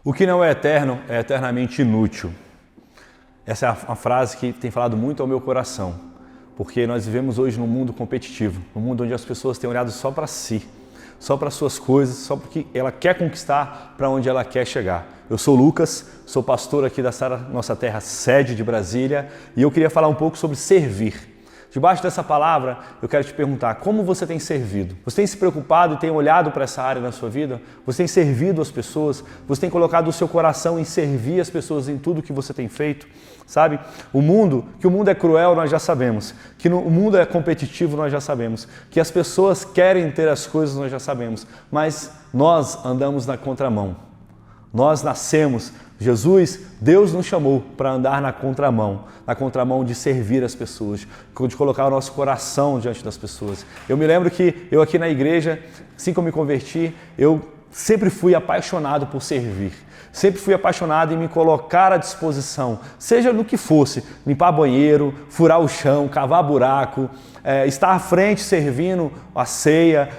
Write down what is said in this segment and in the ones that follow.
O que não é eterno é eternamente inútil. Essa é uma frase que tem falado muito ao meu coração, porque nós vivemos hoje num mundo competitivo, num mundo onde as pessoas têm olhado só para si, só para suas coisas, só porque ela quer conquistar para onde ela quer chegar. Eu sou o Lucas, sou pastor aqui da nossa terra sede de Brasília e eu queria falar um pouco sobre servir. Debaixo dessa palavra, eu quero te perguntar, como você tem servido? Você tem se preocupado e tem olhado para essa área na sua vida? Você tem servido as pessoas? Você tem colocado o seu coração em servir as pessoas em tudo que você tem feito? Sabe? Que o mundo é cruel, nós já sabemos. Que o mundo é competitivo, nós já sabemos. Que as pessoas querem ter as coisas, nós já sabemos. Mas nós andamos na contramão. Nós nascemos, Deus nos chamou para andar na contramão de servir as pessoas, de colocar o nosso coração diante das pessoas. Eu me lembro que eu aqui na igreja, assim que eu me converti, eu sempre fui apaixonado por servir. Sempre fui apaixonado em me colocar à disposição, seja no que fosse, limpar banheiro, furar o chão, cavar buraco, estar à frente servindo a ceia,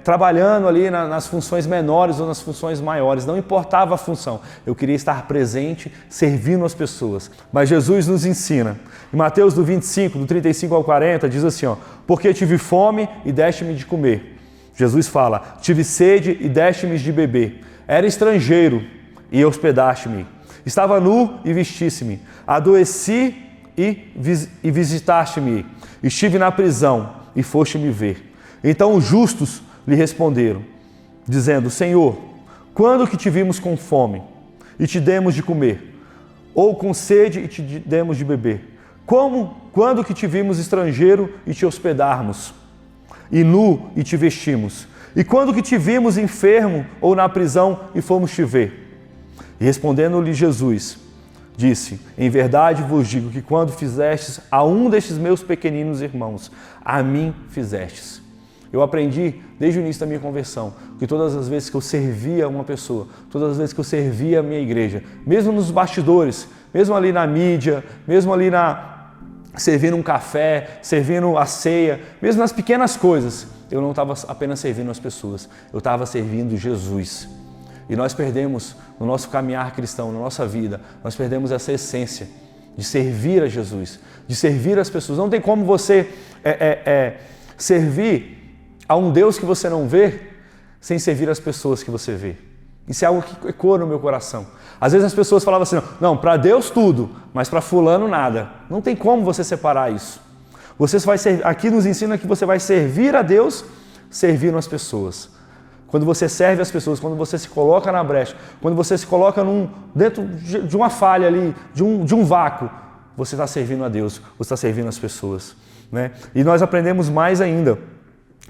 trabalhando ali nas funções menores ou nas funções maiores, não importava a função, eu queria estar presente, servindo as pessoas. Mas Jesus nos ensina, em Mateus do 25, do 35 ao 40, diz assim, porque tive fome e deste-me de comer. Jesus fala, tive sede e deste-me de beber, era estrangeiro e hospedaste-me, estava nu e vestiste-me, adoeci e visitaste-me, estive na prisão e foste-me ver. Então os justos lhe responderam, dizendo, Senhor, quando que te vimos com fome e te demos de comer, ou com sede e te demos de beber? Quando que te vimos estrangeiro e te hospedarmos, e nu e te vestimos? E quando que te vimos enfermo ou na prisão e fomos te ver? E respondendo-lhe Jesus, disse, em verdade vos digo que quando fizestes a um destes meus pequeninos irmãos, a mim fizestes. Eu aprendi desde o início da minha conversão que todas as vezes que eu servia uma pessoa, todas as vezes que eu servia a minha igreja, mesmo nos bastidores, mesmo ali na mídia, mesmo ali servindo um café, servindo a ceia, mesmo nas pequenas coisas, eu não estava apenas servindo as pessoas, eu estava servindo Jesus. E nós perdemos, no nosso caminhar cristão, na nossa vida, nós perdemos essa essência de servir a Jesus, de servir as pessoas. Não tem como você servir a um Deus que você não vê, sem servir as pessoas que você vê. Isso é algo que ecoa no meu coração. Às vezes as pessoas falavam assim, não, para Deus tudo, mas para fulano nada. Não tem como você separar isso. Aqui nos ensina que você vai servir a Deus servindo as pessoas. Quando você serve as pessoas, quando você se coloca na brecha, quando você se coloca dentro de uma falha ali, de um vácuo, você está servindo a Deus, você está servindo as pessoas. Né? E nós aprendemos mais ainda,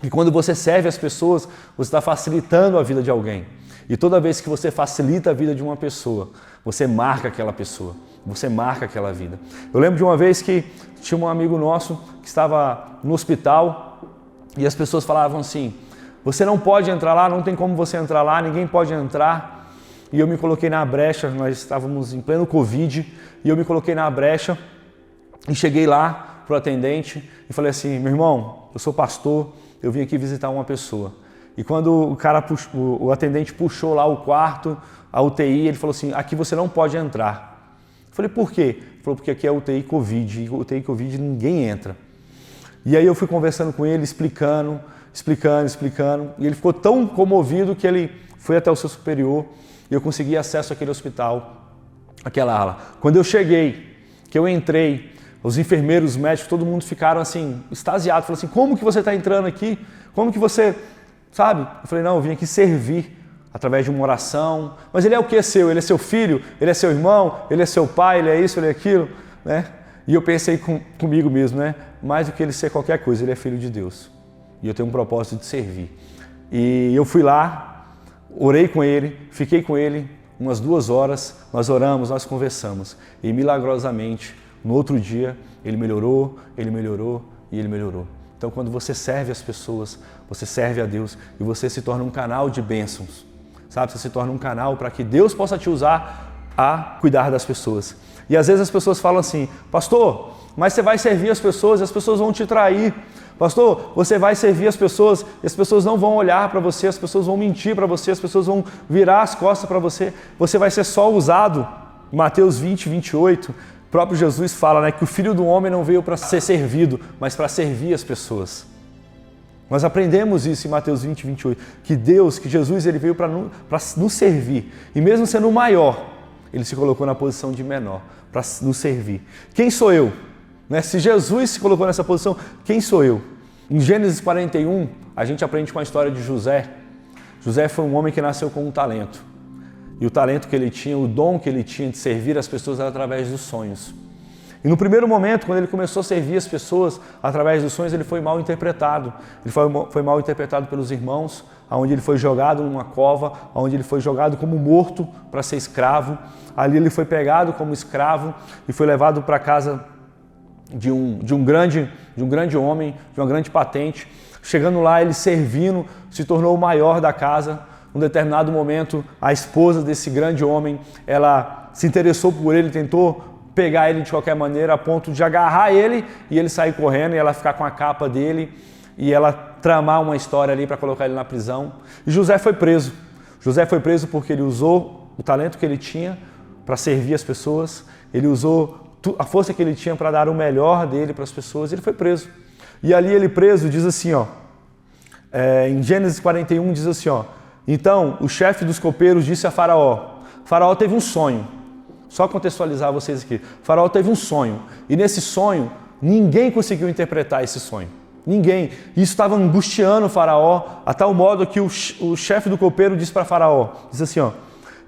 que quando você serve as pessoas, você está facilitando a vida de alguém. E toda vez que você facilita a vida de uma pessoa, você marca aquela pessoa, você marca aquela vida. Eu lembro de uma vez que tinha um amigo nosso que estava no hospital e as pessoas falavam assim, você não pode entrar lá, não tem como você entrar lá, ninguém pode entrar. E eu me coloquei na brecha, nós estávamos em pleno Covid, e eu me coloquei na brecha e cheguei lá para o atendente e falei assim, meu irmão, eu sou pastor, eu vim aqui visitar uma pessoa. E quando o atendente puxou lá o quarto, a UTI, ele falou assim, aqui você não pode entrar. Eu falei, por quê? Ele falou, porque aqui é UTI Covid, e UTI Covid ninguém entra. E aí eu fui conversando com ele, explicando, e ele ficou tão comovido que ele foi até o seu superior e eu consegui acesso àquele hospital, àquela ala. Quando eu cheguei, que eu entrei, os enfermeiros, os médicos, todo mundo ficaram assim, extasiados, falaram assim, como que você está entrando aqui? Como que você, sabe? Eu falei, não, eu vim aqui servir através de uma oração, mas ele é o que é seu? Ele é seu filho? Ele é seu irmão? Ele é seu pai? Ele é isso? Ele é aquilo? Né? E eu pensei comigo mesmo, né? Mais do que ele ser qualquer coisa, ele é filho de Deus. E eu tenho um propósito de servir. E eu fui lá, orei com ele, fiquei com ele umas 2 horas, nós oramos, nós conversamos. E milagrosamente, no outro dia, ele melhorou. Então quando você serve as pessoas, você serve a Deus e você se torna um canal de bênçãos. Sabe? Você se torna um canal para que Deus possa te usar a cuidar das pessoas. E às vezes as pessoas falam assim, pastor, mas você vai servir as pessoas e as pessoas vão te trair. Pastor, você vai servir as pessoas e as pessoas não vão olhar para você, as pessoas vão mentir para você, as pessoas vão virar as costas para você. Você vai ser só usado. Mateus 20, 28, o próprio Jesus fala, né, que o Filho do Homem não veio para ser servido, mas para servir as pessoas. Nós aprendemos isso em Mateus 20, 28, que Deus, que Jesus, ele veio para nos servir. E mesmo sendo o maior, ele se colocou na posição de menor, para nos servir. Quem sou eu? Né? Se Jesus se colocou nessa posição, quem sou eu? Em Gênesis 41, a gente aprende com a história de José. José foi um homem que nasceu com um talento. E o talento que ele tinha, o dom que ele tinha de servir as pessoas era através dos sonhos. E no primeiro momento, quando ele começou a servir as pessoas através dos sonhos, ele foi mal interpretado. Ele foi mal interpretado pelos irmãos, onde ele foi jogado numa cova, onde ele foi jogado como morto para ser escravo. Ali ele foi pegado como escravo e foi levado para a casa de um grande homem, de uma grande patente. Chegando lá, ele servindo, se tornou o maior da casa. Num determinado momento, a esposa desse grande homem, ela se interessou por ele, tentou pegar ele de qualquer maneira, a ponto de agarrar ele e ele sair correndo e ela ficar com a capa dele e ela tramar uma história ali para colocar ele na prisão. E José foi preso. José foi preso porque ele usou o talento que ele tinha para servir as pessoas, ele usou a força que ele tinha para dar o melhor dele para as pessoas, ele foi preso. E ali ele preso diz assim, em Gênesis 41 diz assim, então o chefe dos copeiros disse a Faraó, Faraó teve um sonho. Só contextualizar vocês aqui. Faraó teve um sonho e nesse sonho ninguém conseguiu interpretar esse sonho. Ninguém. Isso estava angustiando o Faraó a tal modo que o chefe do copeiro disse para Faraó, diz assim,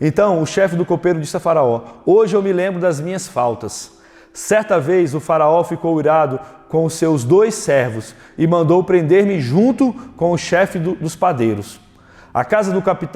então o chefe do copeiro disse a Faraó, hoje eu me lembro das minhas faltas. Certa vez o Faraó ficou irado com os seus 2 servos e mandou prender-me junto com o chefe dos padeiros.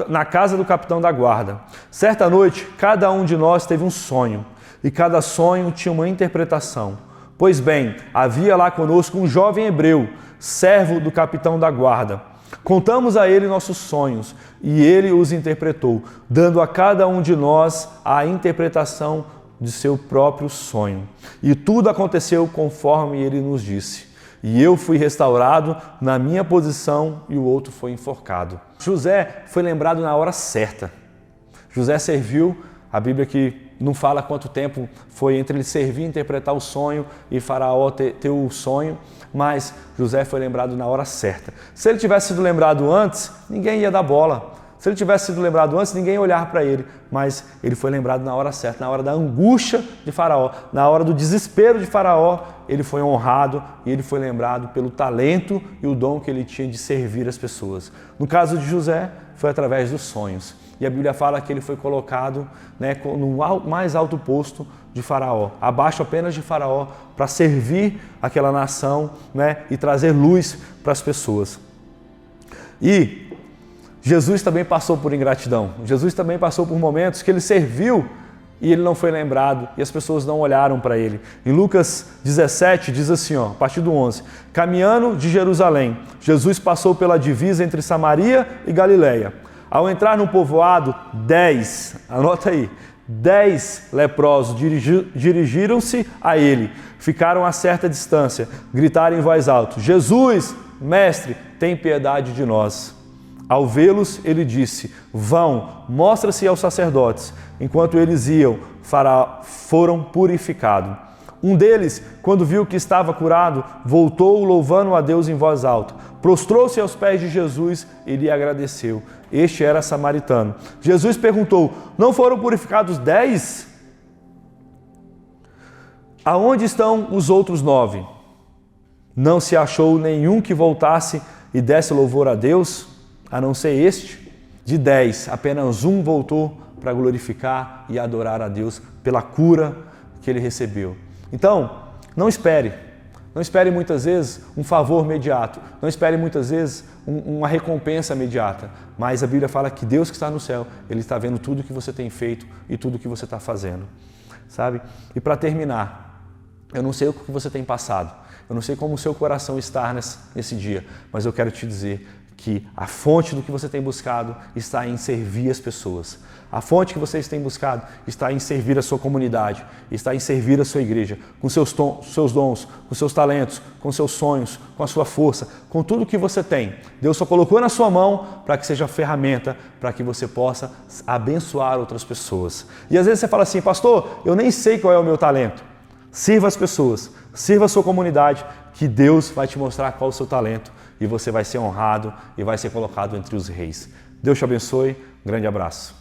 Na casa do capitão da guarda. Certa noite, cada um de nós teve um sonho, e cada sonho tinha uma interpretação. Pois bem, havia lá conosco um jovem hebreu, servo do capitão da guarda. Contamos a ele nossos sonhos, e ele os interpretou, dando a cada um de nós a interpretação de seu próprio sonho. E tudo aconteceu conforme ele nos disse. E eu fui restaurado na minha posição e o outro foi enforcado. José foi lembrado na hora certa. José serviu, a Bíblia que não fala quanto tempo foi entre ele servir, interpretar o sonho e Faraó ter o sonho, mas José foi lembrado na hora certa. Se ele tivesse sido lembrado antes, ninguém ia dar bola. Se ele tivesse sido lembrado antes, ninguém ia olhar para ele, mas ele foi lembrado na hora certa, na hora da angústia de Faraó, na hora do desespero de Faraó, ele foi honrado e ele foi lembrado pelo talento e o dom que ele tinha de servir as pessoas. No caso de José, foi através dos sonhos. E a Bíblia fala que ele foi colocado no mais alto posto de Faraó, abaixo apenas de Faraó, para servir aquela nação e trazer luz para as pessoas. E Jesus também passou por ingratidão. Jesus também passou por momentos que ele serviu e ele não foi lembrado e as pessoas não olharam para ele. Em Lucas 17 diz assim, a partir do 11, caminhando de Jerusalém, Jesus passou pela divisa entre Samaria e Galileia. Ao entrar no povoado, 10 leprosos dirigiram-se a ele, ficaram a certa distância, gritaram em voz alta, Jesus, mestre, tem piedade de nós. Ao vê-los, ele disse, vão, mostra-se aos sacerdotes. Enquanto eles iam, foram purificados. Um deles, quando viu que estava curado, voltou louvando a Deus em voz alta. Prostrou-se aos pés de Jesus e lhe agradeceu. Este era samaritano. Jesus perguntou, não foram purificados 10? Aonde estão os outros 9? Não se achou nenhum que voltasse e desse louvor a Deus? A não ser este, de 10, apenas um voltou para glorificar e adorar a Deus pela cura que ele recebeu. Então, não espere muitas vezes um favor imediato, não espere muitas vezes uma recompensa imediata, mas a Bíblia fala que Deus que está no céu, Ele está vendo tudo que você tem feito e tudo que você está fazendo, sabe? E para terminar, eu não sei o que você tem passado, eu não sei como o seu coração está nesse dia, mas eu quero te dizer que a fonte do que você tem buscado está em servir as pessoas. A fonte que vocês têm buscado está em servir a sua comunidade, está em servir a sua igreja, com seus dons, com seus talentos, com seus sonhos, com a sua força, com tudo que você tem. Deus só colocou na sua mão para que seja ferramenta, para que você possa abençoar outras pessoas. E às vezes você fala assim, pastor, eu nem sei qual é o meu talento. Sirva as pessoas, sirva a sua comunidade, que Deus vai te mostrar qual é o seu talento e você vai ser honrado e vai ser colocado entre os reis. Deus te abençoe, um grande abraço.